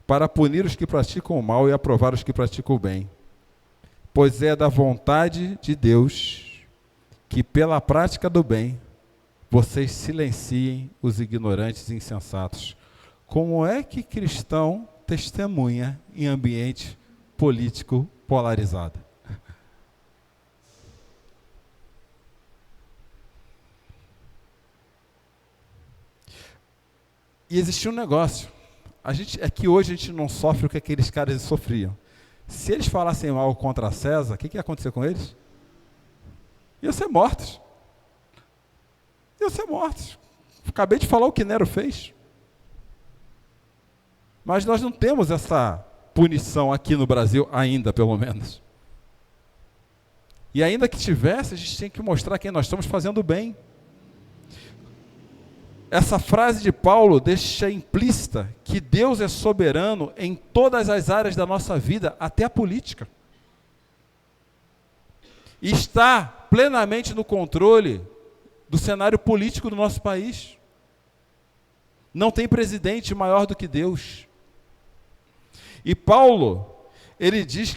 para punir os que praticam o mal e aprovar os que praticam o bem. Pois é da vontade de Deus que pela prática do bem vocês silenciem os ignorantes e insensatos. Como é que cristão testemunha em ambiente político polarizado? E existia um negócio. É que hoje a gente não sofre o que aqueles caras sofriam. Se eles falassem mal contra César, o que ia acontecer com eles? Iam ser mortos. Iam ser mortos. Acabei de falar o que Nero fez. Mas nós não temos essa punição aqui no Brasil ainda, pelo menos. E ainda que tivesse, a gente tem que mostrar quem nós estamos fazendo bem. Essa frase de Paulo deixa implícita que Deus é soberano em todas as áreas da nossa vida, até a política. E está plenamente no controle do cenário político do nosso país. Não tem presidente maior do que Deus. E Paulo, ele diz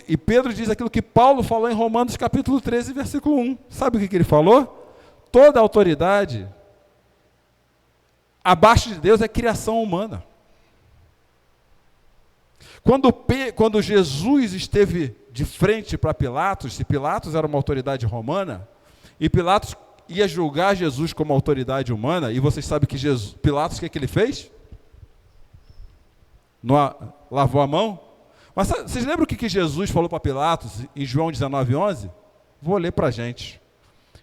e Pedro diz aquilo que Paulo falou em Romanos capítulo 13, versículo 1. Sabe o que ele falou? Toda autoridade abaixo de Deus é criação humana. Quando Jesus esteve de frente para Pilatos, se Pilatos era uma autoridade romana, e Pilatos ia julgar Jesus como autoridade humana, e vocês sabem que Pilatos, o que ele fez? Lavou a mão? Mas vocês lembram o que Jesus falou para Pilatos em João 19:11? Vou ler para a gente.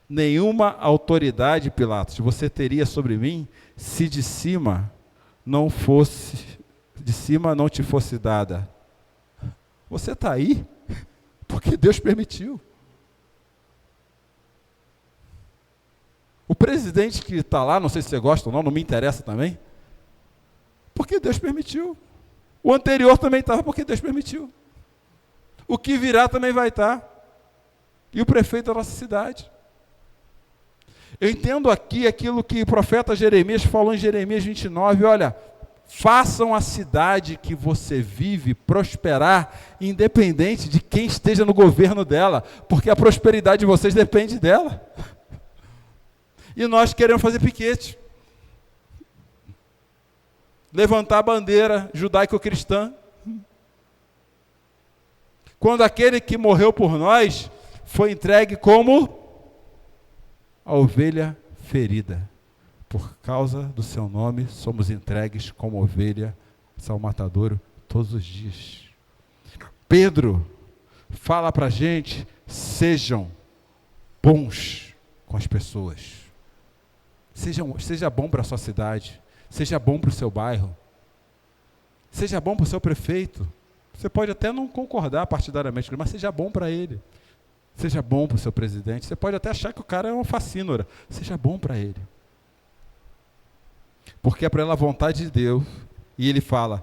Nenhuma autoridade, Pilatos, você teria sobre mim, se de cima não te fosse dada. Você está aí porque Deus permitiu. O presidente que está lá, não sei se você gosta ou não me interessa também, porque Deus permitiu. O anterior também estava porque Deus permitiu. O que virá também vai estar. E o prefeito da nossa cidade. Eu entendo aqui aquilo que o profeta Jeremias falou em Jeremias 29, olha, façam a cidade que você vive prosperar, independente de quem esteja no governo dela, porque a prosperidade de vocês depende dela. E nós queremos fazer piquete. Levantar a bandeira judaico-cristã. Quando aquele que morreu por nós foi entregue como a ovelha ferida. Por causa do seu nome, somos entregues como ovelha ao matadouro todos os dias. Pedro fala para a gente, sejam bons com as pessoas. Seja bom para a sua cidade, seja bom para o seu bairro, seja bom para o seu prefeito. Você pode até não concordar partidariamente, mas seja bom para ele. Seja bom para o seu presidente. Você pode até achar que o cara é um facínora. Seja bom para ele. Porque é pela vontade de Deus. E ele fala,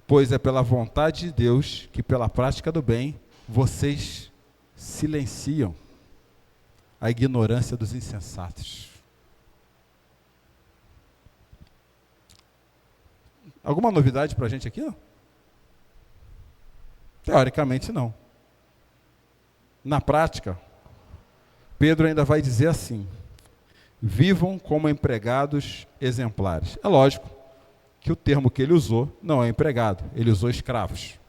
pois é pela vontade de Deus que pela prática do bem vocês silenciam a ignorância dos insensatos. Alguma novidade para a gente aqui? Não? Teoricamente não. Na prática, Pedro ainda vai dizer assim, vivam como empregados exemplares. É lógico que o termo que ele usou não é empregado, ele usou escravos.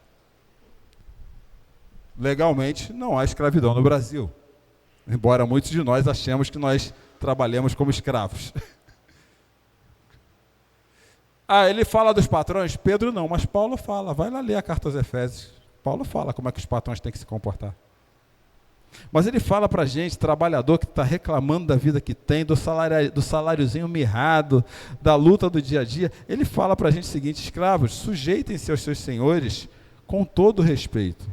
Legalmente, não há escravidão no Brasil, embora muitos de nós achemos que nós trabalhamos como escravos. Ele fala dos patrões? Pedro não, mas Paulo fala. Vai lá ler a carta aos Efésios. Paulo fala como é que os patrões têm que se comportar. Mas ele fala para a gente, trabalhador que está reclamando da vida que tem, do saláriozinho mirrado, da luta do dia a dia. Ele fala para a gente o seguinte, escravos, sujeitem-se aos seus senhores com todo respeito.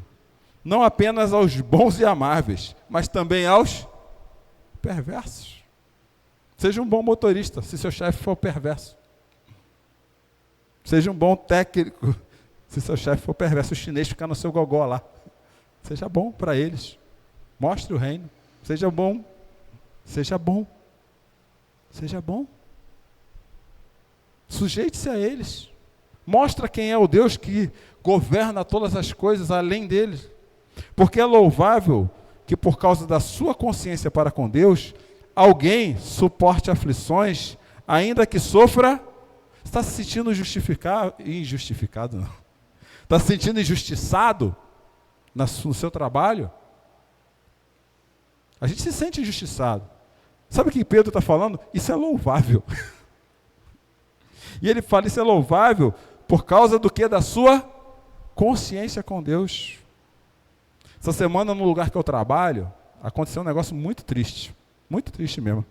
Não apenas aos bons e amáveis, mas também aos perversos. Seja um bom motorista, se seu chefe for perverso. Seja um bom técnico, se seu chefe for perverso, o chinês ficar no seu gogó lá. Seja bom para eles. Mostre o reino. Seja bom. Seja bom. Seja bom. Sujeite-se a eles. Mostra quem é o Deus que governa todas as coisas além deles. Porque é louvável que por causa da sua consciência para com Deus, alguém suporte aflições, ainda que sofra. Está se sentindo injustificado, não. Está se sentindo injustiçado no seu trabalho? A gente se sente injustiçado. Sabe o que Pedro está falando? Isso é louvável. E ele fala, isso é louvável por causa do que? Da sua consciência com Deus. Essa semana, no lugar que eu trabalho, aconteceu um negócio muito triste mesmo.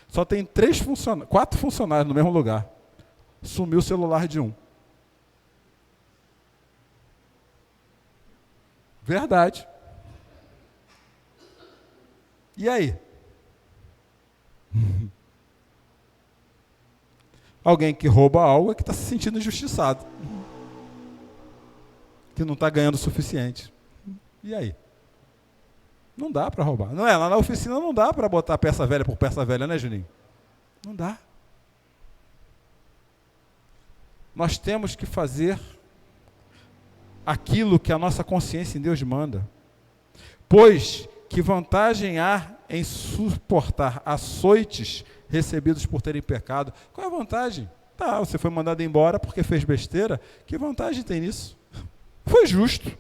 Só tem 4 funcionários no mesmo lugar. Sumiu o celular de um. Verdade. E aí? Alguém que rouba algo é que está se sentindo injustiçado. Que não está ganhando o suficiente. E aí? Não dá para roubar. Não é? Lá na oficina não dá para botar peça velha por peça velha, né, Juninho? Não dá. Nós temos que fazer aquilo que a nossa consciência em Deus manda. Pois que vantagem há em suportar açoites recebidos por terem pecado? Qual é a vantagem? Tá, você foi mandado embora porque fez besteira. Que vantagem tem nisso? Foi justo.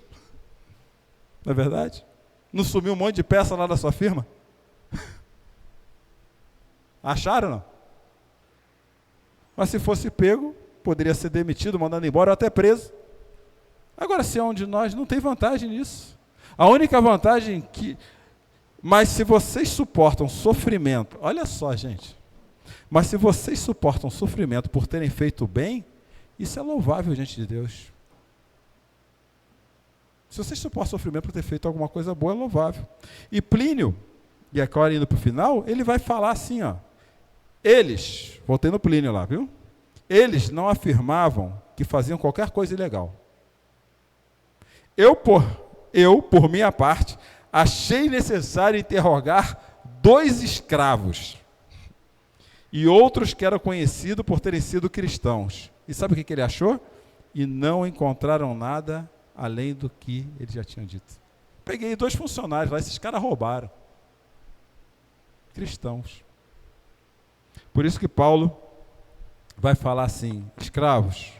Não é verdade? Não sumiu um monte de peça lá da sua firma? Acharam, não? Mas se fosse pego, poderia ser demitido, mandado embora ou até preso. Agora, se é um de nós, não tem vantagem nisso. A única vantagem que... Mas se vocês suportam sofrimento, olha só, gente. Mas se vocês suportam sofrimento por terem feito o bem, isso é louvável diante de Deus. Se vocês suportam sofrimento por ter feito alguma coisa boa, é louvável. E Plínio, e agora indo para o final, ele vai falar assim, ó. Eles, voltei no Plínio lá, viu? Eles não afirmavam que faziam qualquer coisa ilegal. Eu, por minha parte, achei necessário interrogar 2 escravos e outros que eram conhecidos por terem sido cristãos. E sabe o que ele achou? E não encontraram nada além do que eles já tinham dito. Peguei 2 funcionários lá, esses caras roubaram. Cristãos. Por isso que Paulo vai falar assim, escravos,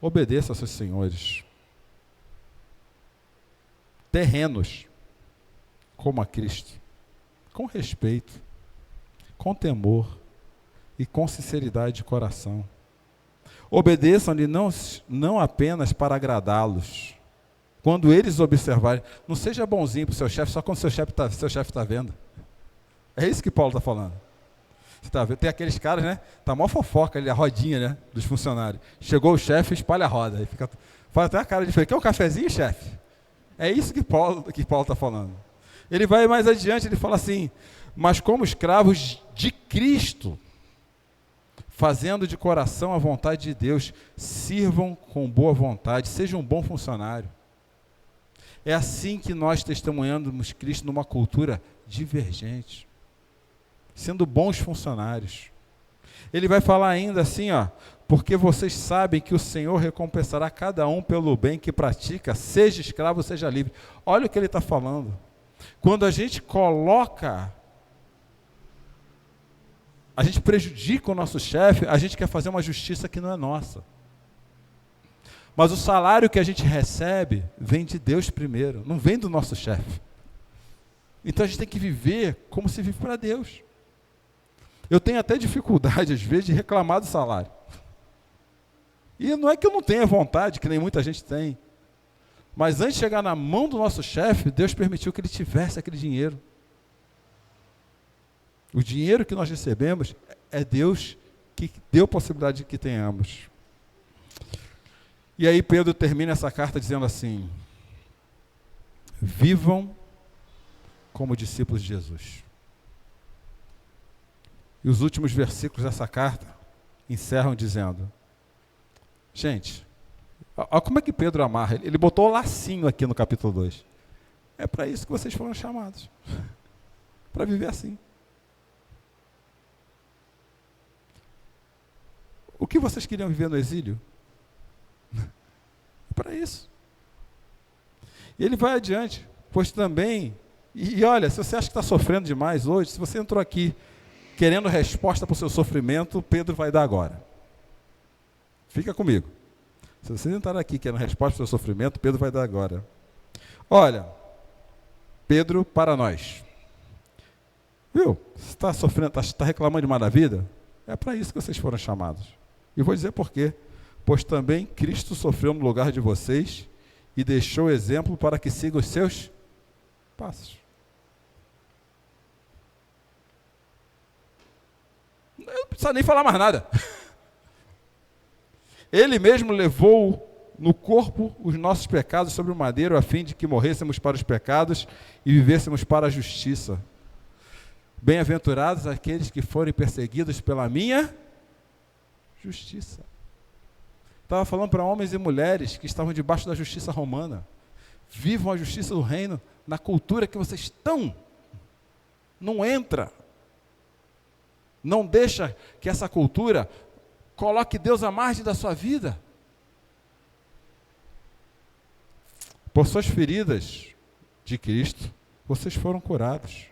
obedeçam aos seus senhores. Terrenos, como a Cristo, com respeito, com temor e com sinceridade de coração. Obedeçam-lhe não apenas para agradá-los, Quando eles observarem, não seja bonzinho para o seu chefe só quando seu chefe está vendo. É isso que Paulo está falando. Você tá vendo? Tem aqueles caras, né? Tá mó fofoca ali, a rodinha, né? Dos funcionários. Chegou o chefe, espalha a roda. Aí fica, faz até a cara diferente. Quer um cafezinho, chefe? É isso que Paulo está falando. Ele vai mais adiante, ele fala assim, mas como escravos de Cristo, fazendo de coração a vontade de Deus, sirvam com boa vontade, sejam um bom funcionário. É assim que nós testemunhamos Cristo numa cultura divergente, sendo bons funcionários. Ele vai falar ainda assim, ó, porque vocês sabem que o Senhor recompensará cada um pelo bem que pratica, seja escravo, seja livre. Olha o que ele está falando. Quando a gente a gente prejudica o nosso chefe, a gente quer fazer uma justiça que não é nossa. Mas o salário que a gente recebe vem de Deus primeiro, não vem do nosso chefe. Então a gente tem que viver como se vive para Deus. Eu tenho até dificuldade, às vezes, de reclamar do salário. E não é que eu não tenha vontade, que nem muita gente tem. Mas antes de chegar na mão do nosso chefe, Deus permitiu que ele tivesse aquele dinheiro. O dinheiro que nós recebemos é Deus que deu possibilidade de que tenhamos. E aí Pedro termina essa carta dizendo assim, vivam como discípulos de Jesus. E os últimos versículos dessa carta encerram dizendo, gente, olha como é que Pedro amarra, ele botou o lacinho aqui no capítulo 2. É para isso que vocês foram chamados, para viver assim. O que vocês queriam viver no exílio? É para isso. E ele vai adiante, pois também, e olha, se você acha que está sofrendo demais hoje, se você entrou aqui querendo resposta para o seu sofrimento, Pedro vai dar agora. Fica comigo. Se você entrar aqui querendo resposta para o seu sofrimento, Pedro vai dar agora. Olha, Pedro, para nós. Viu? Você está sofrendo, está reclamando demais da vida? É para isso que vocês foram chamados. E vou dizer por quê. Pois também Cristo sofreu no lugar de vocês e deixou exemplo para que sigam os seus passos. Não precisa nem falar mais nada. Ele mesmo levou no corpo os nossos pecados sobre o madeiro, a fim de que morrêssemos para os pecados e vivêssemos para a justiça. Bem-aventurados aqueles que forem perseguidos pela minha justiça. Estava falando para homens e mulheres que estavam debaixo da justiça romana. Vivam a justiça do reino na cultura que vocês estão. Não entra. Não deixa que essa cultura coloque Deus à margem da sua vida. Por suas feridas de Cristo, vocês foram curados.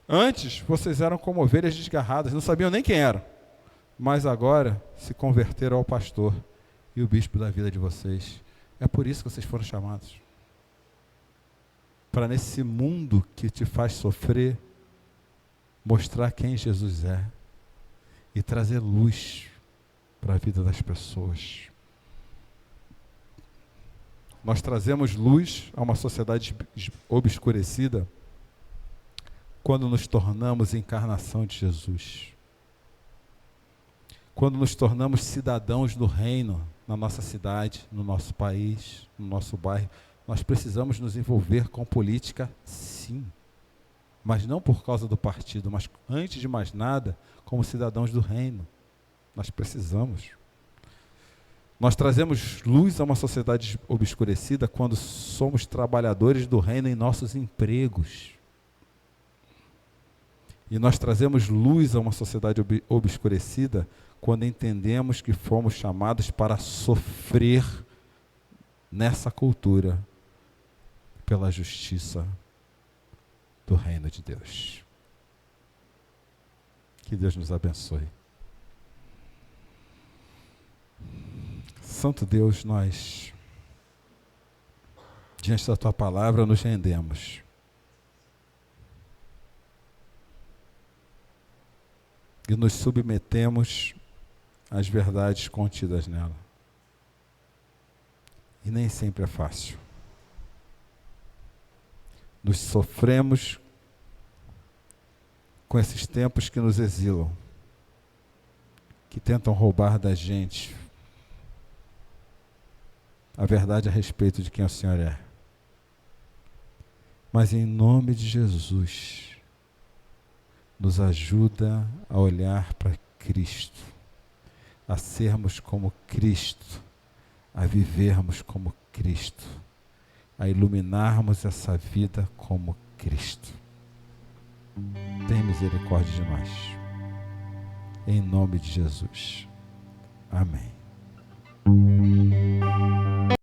Antes, vocês eram como ovelhas desgarradas, não sabiam nem quem eram. Mas agora se converteram ao pastor e o bispo da vida de vocês. É por isso que vocês foram chamados. Para nesse mundo que te faz sofrer, mostrar quem Jesus é e trazer luz para a vida das pessoas. Nós trazemos luz a uma sociedade obscurecida quando nos tornamos encarnação de Jesus. Quando nos tornamos cidadãos do reino na nossa cidade, no nosso país, no nosso bairro, nós precisamos nos envolver com política, sim. Mas não por causa do partido, mas antes de mais nada, como cidadãos do reino. Nós precisamos. Nós trazemos luz a uma sociedade obscurecida quando somos trabalhadores do reino em nossos empregos. E nós trazemos luz a uma sociedade obscurecida quando entendemos que fomos chamados para sofrer nessa cultura pela justiça do reino de Deus. Que Deus nos abençoe. Santo Deus, nós, diante da Tua palavra, nos rendemos. E nos submetemos às verdades contidas nela. E nem sempre é fácil. nos sofremos com esses tempos que nos exilam, que tentam roubar da gente a verdade a respeito de quem o Senhor é. Mas em nome de Jesus, nos ajuda a olhar para Cristo, a sermos como Cristo, a vivermos como Cristo, a iluminarmos essa vida como Cristo. Tem misericórdia de nós. Em nome de Jesus. Amém.